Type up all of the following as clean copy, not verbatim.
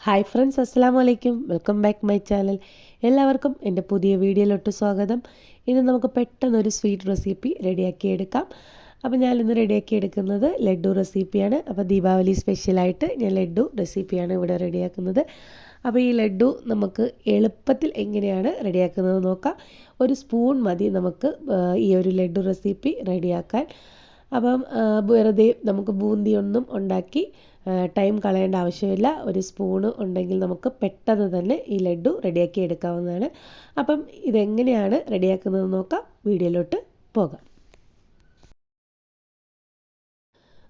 Hi friends, അസ്സലാമു അലൈക്കും. Welcome back my channel. എല്ലാവർക്കും എൻ്റെ പുതിയ വീഡിയോയിലോട്ട് സ്വാഗതം. ഇന്ന് നമുക്ക് പെട്ടെന്നൊരു സ്വീറ്റ് റെസിപ്പി റെഡിയാക്കി എടുക്കാം. അപ്പോൾ ഞാനിന്ന് റെഡിയാക്കി എടുക്കുന്നത് ലഡ്ഡു റെസിപ്പിയാണ്. അപ്പോൾ ദീപാവലി സ്പെഷ്യലായിട്ട് ഞാൻ ലഡ്ഡു റെസിപ്പിയാണ് ഇവിടെ റെഡിയാക്കുന്നത്. അപ്പോൾ ഈ ലഡ്ഡു നമുക്ക് എളുപ്പത്തിൽ എങ്ങനെയാണ് റെഡിയാക്കുന്നത് നോക്കാം. ഒരു സ്പൂൺ മതി നമുക്ക് ഈ ഒരു ലഡ്ഡു റെസിപ്പി റെഡിയാക്കാൻ. അപ്പം വെറുതെ നമുക്ക് ബൂന്തിയൊന്നും ഉണ്ടാക്കി ടൈം കളയേണ്ട ആവശ്യമില്ല. ഒരു സ്പൂണ് ഉണ്ടെങ്കിൽ നമുക്ക് പെട്ടെന്ന് തന്നെ ഈ ലഡ്ഡു റെഡിയാക്കി എടുക്കാവുന്നതാണ്. അപ്പം ഇതെങ്ങനെയാണ് റെഡിയാക്കുന്നത് നോക്കാം. വീഡിയോയിലോട്ട് പോകാം.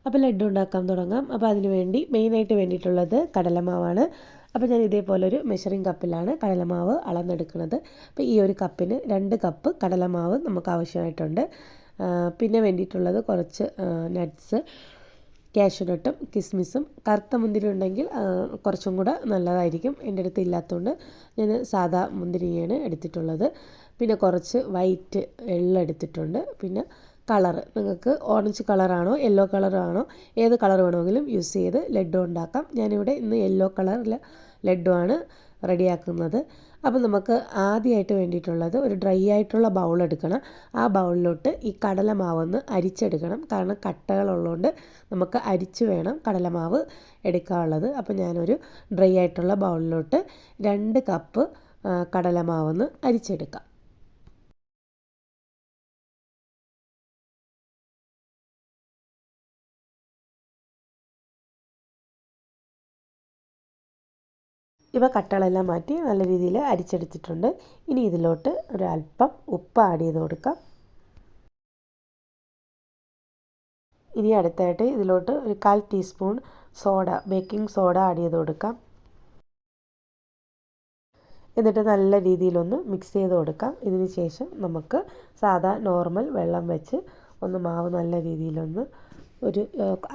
അപ്പോൾ ലഡ്ഡു ഉണ്ടാക്കാൻ തുടങ്ങാം. അപ്പോൾ അതിന് വേണ്ടി മെയിനായിട്ട് വേണ്ടിയിട്ടുള്ളത് കടലമാവാണ്. അപ്പോൾ ഞാൻ ഇതേപോലെ ഒരു മെഷറിംഗ് കപ്പിലാണ് കടലമാവ് അളന്നെടുക്കുന്നത്. അപ്പോൾ ഈ ഒരു കപ്പിന് 2 കപ്പ് കടലമാവ് നമുക്ക് ആവശ്യമായിട്ടുണ്ട്. പിന്നെ വേണ്ടിയിട്ടുള്ളത് കുറച്ച് നട്ട്സ്, കാഷ്യൂനട്ടും കിസ്മിസും. കറുത്ത മുന്തിരി ഉണ്ടെങ്കിൽ കുറച്ചും കൂടെ നല്ലതായിരിക്കും. എൻ്റെ അടുത്ത് ഇല്ലാത്തതുകൊണ്ട് ഞാൻ സാദാ മുന്തിരിയാണ് എടുത്തിട്ടുള്ളത്. പിന്നെ കുറച്ച് വൈറ്റ് എള്ള് എടുത്തിട്ടുണ്ട്. പിന്നെ കളറ് നിങ്ങൾക്ക് ഓറഞ്ച് കളറാണോ യെല്ലോ കളറാണോ ഏത് കളർ വേണമെങ്കിലും യൂസ് ചെയ്ത് ലഡ്ഡു ഉണ്ടാക്കാം. ഞാനിവിടെ ഇന്ന് യെല്ലോ കളറിൽ ലഡ്ഡു ആണ് റെഡിയാക്കുന്നത്. അപ്പോൾ നമുക്ക് ആദ്യമായിട്ട് വേണ്ടിയിട്ടുള്ളത് ഒരു ഡ്രൈ ആയിട്ടുള്ള ബൗൾ എടുക്കണം. ആ ബൗളിലോട്ട് ഈ കടലമാവൊന്ന് അരിച്ചെടുക്കണം. കാരണം കട്ടകളുള്ളതുകൊണ്ട് നമുക്ക് അരിച്ച് വേണം കടലമാവ് എടുക്കാനുള്ളത്. അപ്പോൾ ഞാനൊരു ഡ്രൈ ആയിട്ടുള്ള ബൗളിലോട്ട് 2 കപ്പ് കടലമാവൊന്ന് അരിച്ചെടുക്കാം. ഇവ കട്ടകളെല്ലാം മാറ്റി നല്ല രീതിയിൽ അരിച്ചെടുത്തിട്ടുണ്ട്. ഇനി ഇതിലോട്ട് ഒരല്പം ഉപ്പ് ആഡ് ചെയ്ത് കൊടുക്കാം. ഇനി അടുത്തായിട്ട് ഇതിലോട്ട് ഒരു 1/4 ടീസ്പൂൺ ബേക്കിംഗ് സോഡ ആഡ് ചെയ്ത് കൊടുക്കാം. എന്നിട്ട് നല്ല രീതിയിലൊന്ന് മിക്സ് ചെയ്ത് കൊടുക്കാം. ഇതിന് ശേഷം നമുക്ക് സാധാ നോർമൽ വെള്ളം വെച്ച് ഒന്ന് മാവ് നല്ല രീതിയിലൊന്ന്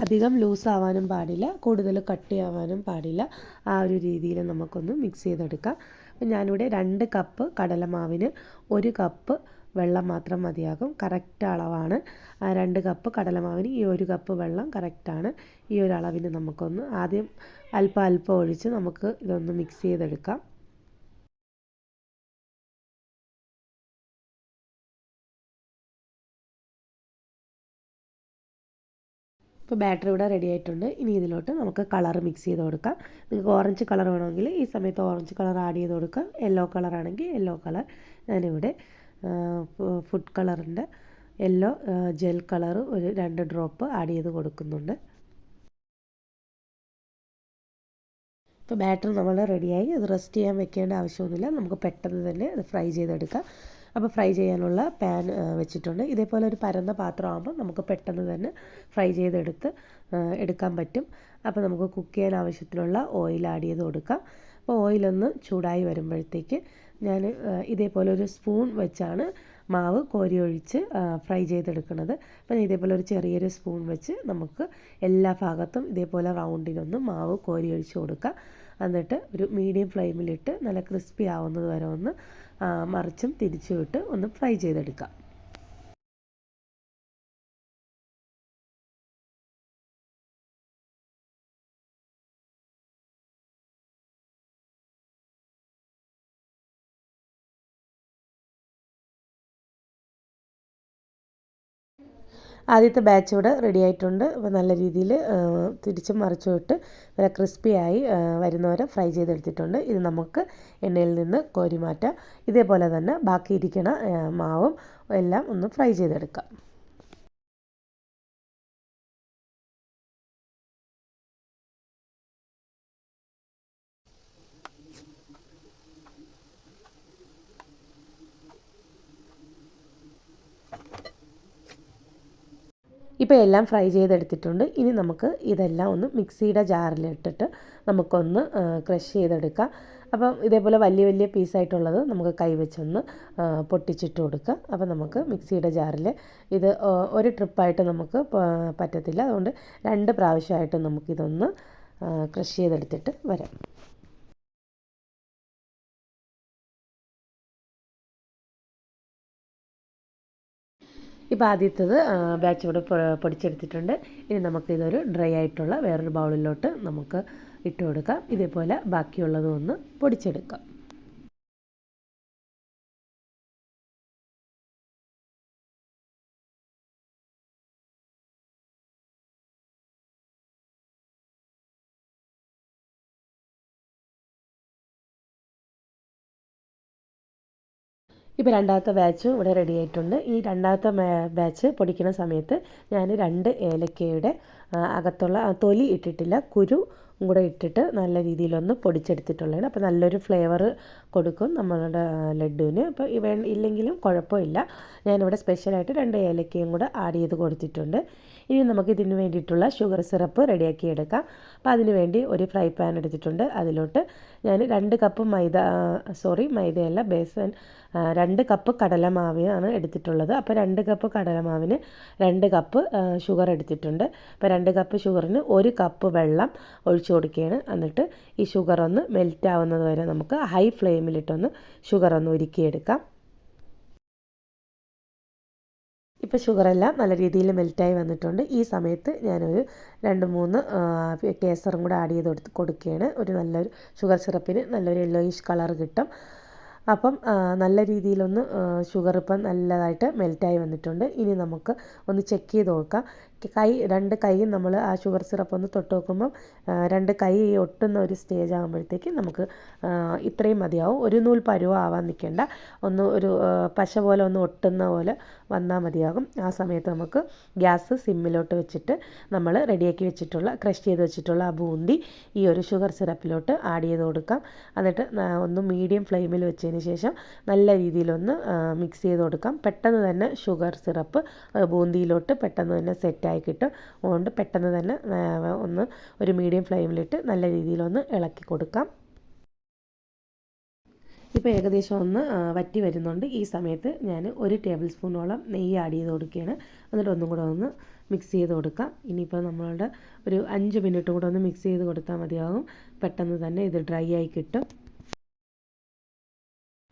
അധികം ലൂസാവാനും പാടില്ല, കൂടുതൽ കട്ടിയാവാനും പാടില്ല. ആ ഒരു രീതിയിൽ നമുക്കൊന്ന് മിക്സ് ചെയ്തെടുക്കാം. അപ്പം ഞാനിവിടെ 2 കപ്പ് കടലമാവിന് 1 കപ്പ് വെള്ളം മാത്രം മതിയാകും. കറക്റ്റ് അളവാണ്. 2 കപ്പ് കടലമാവിന് ഈ 1 കപ്പ് വെള്ളം കറക്റ്റാണ്. ഈ ഒരു അളവിന് നമുക്കൊന്ന് ആദ്യം അല്പം ഒഴിച്ച് നമുക്ക് ഇതൊന്ന് മിക്സ് ചെയ്തെടുക്കാം. ഇപ്പോൾ ബാറ്റർ ഇവിടെ റെഡി ആയിട്ടുണ്ട്. ഇനി ഇതിലോട്ട് നമുക്ക് കളർ മിക്സ് ചെയ്ത് കൊടുക്കാം. നിങ്ങൾക്ക് ഓറഞ്ച് കളർ വേണമെങ്കിൽ ഈ സമയത്ത് ഓറഞ്ച് കളർ ആഡ് ചെയ്ത് കൊടുക്കാം. യെല്ലോ കളർ ആണെങ്കിൽ യെല്ലോ കളർ. ഞാനിവിടെ ഫുഡ് കളറിൻ്റെ യെല്ലോ ജെൽ കളർ ഒരു 2 ഡ്രോപ്പ് ആഡ് ചെയ്ത് കൊടുക്കുന്നുണ്ട്. ഇപ്പോൾ ബാറ്റർ നമ്മൾ റെഡിയായി. അത് റെസ്റ്റ് ചെയ്യാൻ വെക്കേണ്ട ആവശ്യമൊന്നുമില്ല. നമുക്ക് പെട്ടെന്ന് തന്നെ അത് ഫ്രൈ ചെയ്തെടുക്കാം. അപ്പോൾ ഫ്രൈ ചെയ്യാനുള്ള പാൻ വെച്ചിട്ടുണ്ട്. ഇതേപോലെ ഒരു പരന്ന പാത്രമാകുമ്പോൾ നമുക്ക് പെട്ടെന്ന് തന്നെ ഫ്രൈ എടുക്കാൻ പറ്റും. അപ്പോൾ നമുക്ക് കുക്ക് ചെയ്യാൻ ആവശ്യത്തിനുള്ള ഓയിൽ ആഡ് ചെയ്ത് കൊടുക്കാം. അപ്പോൾ ഓയിലൊന്ന് ചൂടായി വരുമ്പോഴത്തേക്ക് ഞാൻ ഇതേപോലെ ഒരു സ്പൂൺ വെച്ചാണ് മാവ് കോരി ഒഴിച്ച് ഫ്രൈ ചെയ്തെടുക്കുന്നത്. അപ്പോൾ ഇതേപോലെ ഒരു ചെറിയൊരു സ്പൂൺ വെച്ച് നമുക്ക് എല്ലാ ഭാഗത്തും ഇതേപോലെ റൗണ്ടിനൊന്ന് മാവ് കോരി ഒഴിച്ച് കൊടുക്കാം. എന്നിട്ട് ഒരു മീഡിയം ഫ്ലെയിമിലിട്ട് നല്ല ക്രിസ്പി ആവുന്നത് വരെ ഒന്ന് മറിച്ചും തിരിച്ചും ഇട്ട് ഒന്ന് ഫ്രൈ ചെയ്തെടുക്കാം. ആദ്യത്തെ ബാച്ച് ഇവിടെ റെഡി ആയിട്ടുണ്ട്. അപ്പോൾ നല്ല രീതിയിൽ തിരിച്ചും മറിച്ചും ഇട്ട് നല്ല ക്രിസ്പിയായി വരുന്നവരെ ഫ്രൈ ചെയ്തെടുത്തിട്ടുണ്ട്. ഇത് നമുക്ക് എണ്ണയിൽ നിന്ന് കോരി മാറ്റാം. ഇതേപോലെ തന്നെ ബാക്കിയിരിക്കണ മാവും എല്ലാം ഒന്ന് ഫ്രൈ ചെയ്തെടുക്കാം. ഇപ്പോൾ എല്ലാം ഫ്രൈ ചെയ്തെടുത്തിട്ടുണ്ട്. ഇനി നമുക്ക് ഇതെല്ലാം ഒന്ന് മിക്സിയുടെ ജാറിലിട്ടിട്ട് നമുക്കൊന്ന് ക്രഷ് ചെയ്തെടുക്കാം. അപ്പം ഇതേപോലെ വലിയ വലിയ പീസായിട്ടുള്ളത് നമുക്ക് കൈവച്ചൊന്ന് പൊട്ടിച്ചിട്ട് കൊടുക്കാം. അപ്പോൾ നമുക്ക് മിക്സിയുടെ ജാറിൽ ഇത് ഒരു ട്രിപ്പായിട്ട് നമുക്ക് പറ്റത്തില്ല. അതുകൊണ്ട് 2 പ്രാവശ്യമായിട്ട് നമുക്കിതൊന്ന് ക്രഷ് ചെയ്തെടുത്തിട്ട് വരാം. ഇപ്പോൾ ആദ്യത്തേത് ബാച്ച് ഇവിടെ പൊടിച്ചെടുത്തിട്ടുണ്ട്. ഇനി നമുക്കിതൊരു ഡ്രൈ ആയിട്ടുള്ള വേറൊരു ബൗളിലോട്ട് നമുക്ക് ഇട്ട് കൊടുക്കാം. ഇതേപോലെ ബാക്കിയുള്ളതും ഒന്ന് പൊടിച്ചെടുക്കാം. ഇപ്പോൾ രണ്ടാമത്തെ ബാച്ചും ഇവിടെ റെഡി ആയിട്ടുണ്ട്. ഈ രണ്ടാമത്തെ ബാച്ച് പൊടിക്കുന്ന സമയത്ത് ഞാൻ 2 ഏലക്കയുടെ അകത്തുള്ള തൊലി ഇട്ടിട്ടില്ല, കുരു കൂടെ ഇട്ടിട്ട് നല്ല രീതിയിലൊന്ന് പൊടിച്ചെടുത്തിട്ടുള്ളതാണ്. അപ്പോൾ നല്ലൊരു ഫ്ലേവർ കൊടുക്കും നമ്മളുടെ ലഡുവിന്. അപ്പോൾ ഇല്ലെങ്കിലും കുഴപ്പമില്ല. ഞാനിവിടെ സ്പെഷ്യലായിട്ട് 2 ഏലക്കയും കൂടെ ആഡ് ചെയ്ത് കൊടുത്തിട്ടുണ്ട്. ഇനി നമുക്ക് ഇതിന് വേണ്ടിയിട്ടുള്ള ഷുഗർ സിറപ്പ് റെഡിയാക്കി എടുക്കാം. അപ്പോൾ അതിന് വേണ്ടി ഒരു ഫ്രൈ പാൻ എടുത്തിട്ടുണ്ട്. അതിലോട്ട് ഞാൻ 2 കപ്പ് മൈദയല്ല, ബേസൻ 2 കപ്പ് കടലമാവാണ് എടുത്തിട്ടുള്ളത്. അപ്പോൾ 2 കപ്പ് കടലമാവിന് 2 കപ്പ് ഷുഗർ എടുത്തിട്ടുണ്ട്. അപ്പോൾ 2 കപ്പ് ഷുഗറിന് 1 കപ്പ് വെള്ളം ഒഴിച്ചു കൊടുക്കുകയാണ്. എന്നിട്ട് ഈ ഷുഗർ ഒന്ന് മെൽറ്റ് ആവുന്നത് വരെ നമുക്ക് ഹൈ ഫ്ലെയിമിലിട്ടൊന്ന് ഷുഗർ ഒന്ന് ഉരുക്കിയെടുക്കാം. ഇപ്പോൾ ഷുഗറെല്ലാം നല്ല രീതിയിൽ മെൽറ്റായി വന്നിട്ടുണ്ട്. ഈ സമയത്ത് ഞാനൊരു 2-3 കേസറും കൂടെ ആഡ് ചെയ്ത് കൊടുക്കുകയാണ്. ഒരു നല്ലൊരു ഷുഗർ സിറപ്പിന് നല്ലൊരു യെല്ലോയിഷ് കളർ കിട്ടും. അപ്പം നല്ല രീതിയിലൊന്ന് ഷുഗർ ഇപ്പം നല്ലതായിട്ട് മെൽറ്റായി വന്നിട്ടുണ്ട്. ഇനി നമുക്ക് ഒന്ന് ചെക്ക് ചെയ്ത് നോക്കാം. 2 കൈയും നമ്മൾ ആ ഷുഗർ സിറപ്പ് ഒന്ന് തൊട്ട് നോക്കുമ്പം 2 കൈ ഒട്ടുന്ന ഒരു സ്റ്റേജ് ആകുമ്പോഴത്തേക്ക് നമുക്ക് ഇത്രയും മതിയാവും. ഒരു നൂൽ പരുവം ആവാൻ നിൽക്കേണ്ട, ഒന്ന് ഒരു പശ പോലെ ഒന്ന് ഒട്ടുന്ന പോലെ വന്നാൽ മതിയാകും. ആ സമയത്ത് നമുക്ക് ഗ്യാസ് സിമ്മിലോട്ട് വെച്ചിട്ട് നമ്മൾ റെഡിയാക്കി വെച്ചിട്ടുള്ള ക്രഷ് ചെയ്ത് വെച്ചിട്ടുള്ള ആ ബൂന്തി ഈ ഒരു ഷുഗർ സിറപ്പിലോട്ട് ആഡ് ചെയ്ത് കൊടുക്കാം. എന്നിട്ട് ഒന്ന് മീഡിയം ഫ്ലെയിമിൽ വെച്ചതിന് ശേഷം നല്ല രീതിയിലൊന്ന് മിക്സ് ചെയ്ത് കൊടുക്കാം. പെട്ടെന്ന് തന്നെ ഷുഗർ സിറപ്പ് ബൂന്തിയിലോട്ട് പെട്ടെന്ന് തന്നെ സെറ്റായി കിട്ടും. അതുകൊണ്ട് പെട്ടെന്ന് തന്നെ ഒന്ന് ഒരു മീഡിയം ഫ്ലെയിമിലിട്ട് നല്ല രീതിയിലൊന്ന് ഇളക്കി കൊടുക്കാം. ഇപ്പോൾ ഏകദേശം ഒന്ന് വറ്റി വരുന്നുണ്ട്. ഈ സമയത്ത് ഞാൻ 1 ടേബിൾ സ്പൂണോളം നെയ്യ് ആഡ് ചെയ്ത് കൊടുക്കുകയാണ്. എന്നിട്ട് ഒന്നും കൂടെ ഒന്ന് മിക്സ് ചെയ്ത് കൊടുക്കാം. ഇനിയിപ്പോൾ നമ്മളുടെ ഒരു 5 മിനിറ്റ് കൂടെ ഒന്ന് മിക്സ് ചെയ്ത് കൊടുത്താൽ മതിയാകും. പെട്ടെന്ന് തന്നെ ഇത് ഡ്രൈ ആയി കിട്ടും.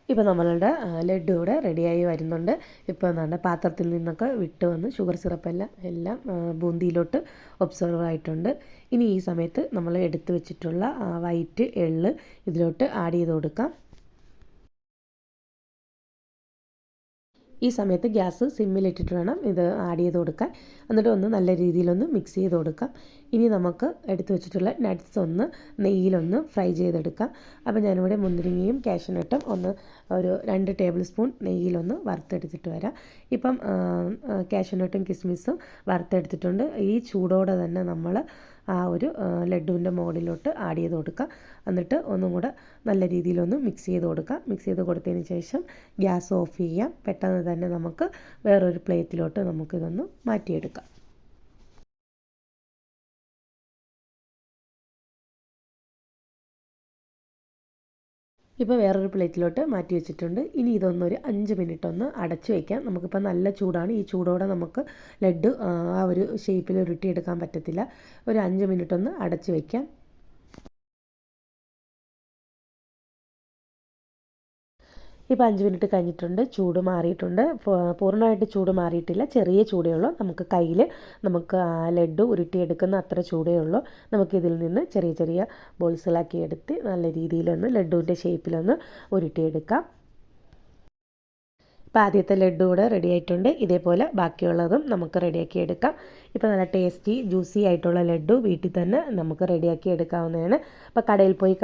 ഇപ്പോൾ നമ്മളുടെ ലഡ്ഡു ഇവിടെ റെഡിയായി വരുന്നുണ്ട്. ഇപ്പോൾ നമ്മുടെ പാത്രത്തിൽ നിന്നൊക്കെ വിട്ട് വന്ന് ഷുഗർ സിറപ്പെല്ലാം ബൂന്തിയിലോട്ട് ഒബ്സർവ് ആയിട്ടുണ്ട്. ഇനി ഈ സമയത്ത് നമ്മൾ എടുത്തു വെച്ചിട്ടുള്ള വൈറ്റ് എള്ള് ഇതിലോട്ട് ആഡ് ചെയ്ത് കൊടുക്കാം. ഈ സമയത്ത് ഗ്യാസ് സിമ്മിലിട്ടിട്ട് വേണം ഇത് ആഡ് ചെയ്ത് കൊടുക്കാൻ. എന്നിട്ട് ഒന്ന് നല്ല രീതിയിലൊന്ന് മിക്സ് ചെയ്ത് കൊടുക്കാം. ഇനി നമുക്ക് എടുത്തു വെച്ചിട്ടുള്ള നട്ട്സ് ഒന്ന് നെയ്യിലൊന്ന് ഫ്രൈ ചെയ്തെടുക്കാം. അപ്പോൾ ഞാനിവിടെ മുന്തിരിങ്ങയും കാഷ്യൂനട്ടും ഒരു 2 ടേബിൾ സ്പൂൺ നെയ്യിലൊന്ന് വറുത്തെടുത്തിട്ട് വരാം. ഇപ്പം കാഷ്യൂനട്ടും കിസ്മിസും വറുത്തെടുത്തിട്ടുണ്ട്. ഈ ചൂടോടെ തന്നെ നമ്മൾ ആ ഒരു ലഡുവിൻ്റെ മോഡിലോട്ട് ആഡ് ചെയ്ത് കൊടുക്കുക. എന്നിട്ട് ഒന്നും കൂടെ നല്ല രീതിയിലൊന്ന് മിക്സ് ചെയ്ത് കൊടുക്കുക. മിക്സ് ചെയ്ത് കൊടുത്തതിന് ശേഷം ഗ്യാസ് ഓഫ് ചെയ്യാം. പെട്ടെന്ന് തന്നെ നമുക്ക് വേറൊരു പ്ലേറ്റിലോട്ട് നമുക്കിതൊന്ന് മാറ്റിയെടുക്കാം. ഇപ്പോൾ വേറൊരു പ്ലേറ്റിലോട്ട് മാറ്റി വെച്ചിട്ടുണ്ട്. ഇനി ഇതൊന്നൊരു 5 മിനിറ്റ് ഒന്ന് അടച്ചു വയ്ക്കാം. നമുക്കിപ്പോൾ നല്ല ചൂടാണ്. ഈ ചൂടോടെ നമുക്ക് ലഡ്ഡു ആ ഒരു ഷേപ്പിൽ ഉരുട്ടിയെടുക്കാൻ പറ്റത്തില്ല. ഒരു 5 മിനിറ്റ് ഒന്ന് അടച്ചു വയ്ക്കാം. ഇപ്പോൾ 5 മിനിറ്റ് കഴിഞ്ഞിട്ടുണ്ട്. ചൂട് മാറിയിട്ടുണ്ട്. പൂർണ്ണമായിട്ട് ചൂട് മാറിയിട്ടില്ല, ചെറിയ ചൂടേ ഉള്ളൂ. നമുക്ക് ലഡ്ഡു ഉരുട്ടിയെടുക്കുന്ന അത്ര ചൂടേ ഉള്ളൂ. നമുക്കിതിൽ നിന്ന് ചെറിയ ചെറിയ ബോൾസുകളാക്കി എടുത്ത് നല്ല രീതിയിലൊന്ന് ലഡ്ഡുവിൻ്റെ ഷേപ്പിലൊന്ന് ഉരുട്ടിയെടുക്കാം. ഇപ്പോൾ ആദ്യത്തെ ലഡ്ഡു കൂടെ റെഡി ആയിട്ടുണ്ട്. ഇതേപോലെ ബാക്കിയുള്ളതും നമുക്ക് റെഡിയാക്കി എടുക്കാം. ഇപ്പോൾ നല്ല ടേസ്റ്റി ജ്യൂസി ആയിട്ടുള്ള ലഡ്ഡു വീട്ടിൽ തന്നെ നമുക്ക് റെഡിയാക്കി എടുക്കാവുന്നതാണ്. അപ്പോൾ കടയിൽ പോയി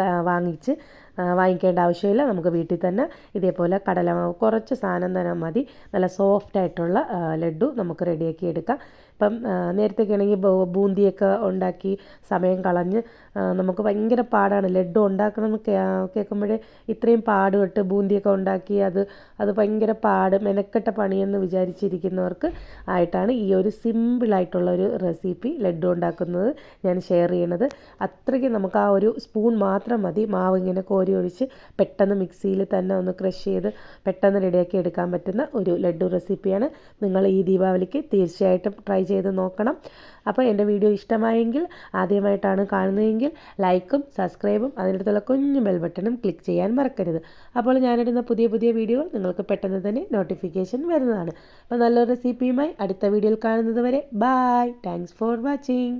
വാങ്ങിക്കേണ്ട ആവശ്യമില്ല. നമുക്ക് വീട്ടിൽ തന്നെ ഇതേപോലെ കടലമാവ് കുറച്ച് സാധനം തന്നെ മതി. നല്ല സോഫ്റ്റ് ആയിട്ടുള്ള ലഡ്ഡു നമുക്ക് റെഡിയാക്കി എടുക്കാം. ഇപ്പം നേരത്തെയൊക്കെ ആണെങ്കിൽ ബൂന്തിയൊക്കെ ഉണ്ടാക്കി സമയം കളഞ്ഞ് നമുക്ക് ഭയങ്കര പാടാണ് ലഡ്ഡു ഉണ്ടാക്കണമെന്ന് കേൾക്കുമ്പോഴേ ഇത്രയും പാടുപെട്ട് ബൂന്തിയൊക്കെ ഉണ്ടാക്കി അത് ഭയങ്കര മെനക്കെട്ട പണിയെന്ന് വിചാരിച്ചിരിക്കുന്നവർക്ക് ആയിട്ടാണ് ഈ ഒരു സിമ്പിളായിട്ടുള്ളൊരു റെസിപ്പി ലഡ്ഡു ഉണ്ടാക്കുന്നത് ഞാൻ ഷെയർ ചെയ്യണത്. അത്രയ്ക്ക് നമുക്ക് ആ ഒരു സ്പൂൺ മാത്രം മതി. മാവ് ഇങ്ങനെ കോരി ഒഴിച്ച് പെട്ടെന്ന് മിക്സിയിൽ തന്നെ ഒന്ന് ക്രഷ് ചെയ്ത് പെട്ടെന്ന് റെഡിയാക്കി എടുക്കാൻ പറ്റുന്ന ഒരു ലഡ്ഡു റെസിപ്പിയാണ്. നിങ്ങൾ ഈ ദീപാവലിക്ക് തീർച്ചയായിട്ടും ട്രൈ ചെയ്ത് നോക്കണം. അപ്പോൾ എൻ്റെ വീഡിയോ ഇഷ്ടമായെങ്കിൽ, ആദ്യമായിട്ടാണ് കാണുന്നതെങ്കിൽ ലൈക്കും സബ്സ്ക്രൈബും അതിനടുത്തുള്ള കുഞ്ഞു ബെൽ ബട്ടണും ക്ലിക്ക് ചെയ്യാൻ മറക്കരുത്. അപ്പോൾ ഞാനിടുന്ന പുതിയ പുതിയ വീഡിയോകൾ നിങ്ങൾക്ക് പെട്ടെന്ന് തന്നെ നോട്ടിഫിക്കേഷൻ വരുന്നതാണ്. അപ്പോൾ നല്ലൊരു റെസിപ്പിയുമായി അടുത്ത വീഡിയോയിൽ കാണുന്നത് വരെ ബൈ. Thanks for watching.